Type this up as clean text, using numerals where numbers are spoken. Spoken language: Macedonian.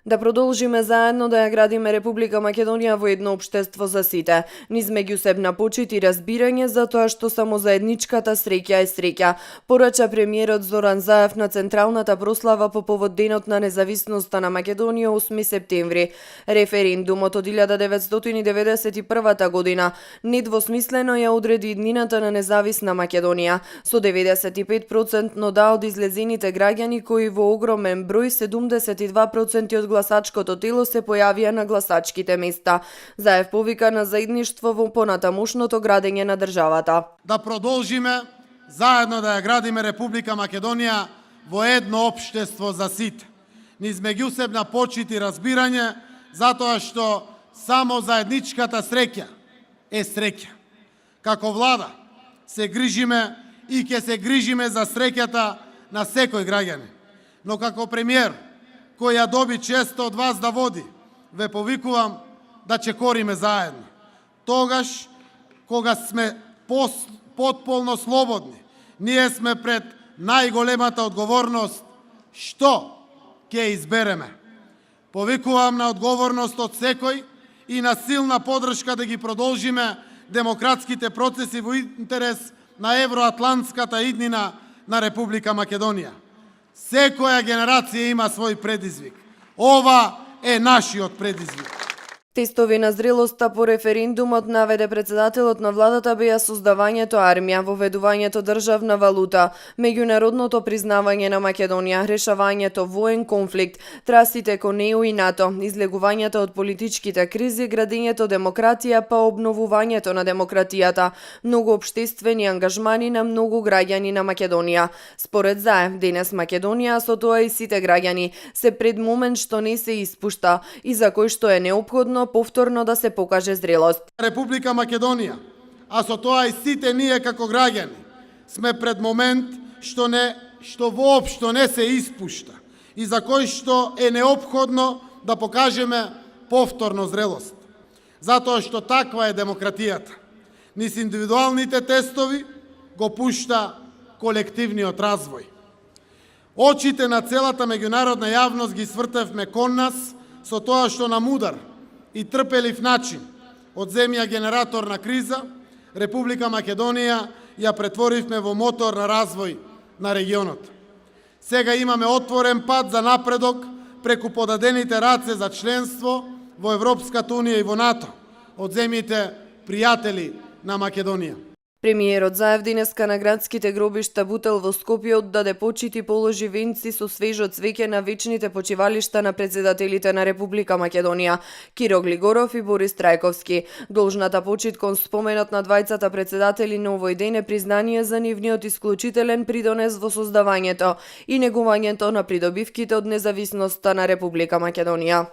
Да продолжиме заедно да ја градиме Република Македонија во едно општество за сите, низ меѓусебна почит и разбирање за тоа што само заедничката среќа е среќа, порача премиерот Зоран Заев на централната прослава по повод Денот на независноста на Македонија 8 септември. Референдумот од 1991 година недвосмислено ја одреди иднината на независна Македонија, со 95% да од излезените граѓани кои во огромен број 72% од гласачкото тело се појавија на гласачките места. Заев повика на заедништво во понатамошното градење на државата. Да продолжиме заедно да ја градиме Република Македонија во едно општество за сите, низ меѓусебна почит и разбирање, затоа што само заедничката среќа е среќа. Како влада се грижиме и ќе се грижиме за среќата на секој граѓанин. Но како премиер, кој ја доби честа од вас да води, ве повикувам да чекориме заедно. Тогаш, кога сме потполно слободни, ние сме пред најголемата одговорност што ќе избереме. Повикувам на одговорност од секој и на силна подршка да ги продолжиме демократските процеси во интерес на евроатлантската иднина на Република Македонија. Секоја генерација има свој предизвик. Ова е нашиот предизвик. Тестови на зрелоста по референдумот наведе председателот на владата беа создавањето армија, воведувањето државна валута, меѓународното признавање на Македонија, решавањето воен конфликт, трасите кон ЕУ и НАТО, излегувањето од политичките кризи, градењето демократија па обновувањето на демократијата, многу општествени ангажмани на многу граѓани на Македонија. Според Заев, денес Македонија, со тоа и сите граѓани, се пред момент што не се испушта и за кој што е неопходно повторно да се покаже зрелост. Република Македонија, а со тоа и сите ние како граѓани, сме пред момент што воопшто не се испушта и за кој што е неопходно да покажеме повторно зрелост. Затоа што таква е демократијата. Низ индивидуалните тестови го пушта колективниот развој. Очите на целата меѓународна јавност ги свртевме кон нас со тоа што на мудар и трпелив начин од земја генератор на криза, Република Македонија ја претворивме во мотор на развој на регионот. Сега имаме отворен пат за напредок преку подадените раце за членство во Европската Унија и во НАТО од земјите пријатели на Македонија. Премиерот Заев денеска на градските гробишта Бутел во Скопје оддаде почит и положи венци со свежо цвеќе на вечните почивалишта на председателите на Република Македонија, Киро Глигоров и Борис Трајковски. Должната почит кон споменот на двајцата председатели на овој ден е признание за нивниот исклучителен придонес во создавањето и негувањето на придобивките од независноста на Република Македонија.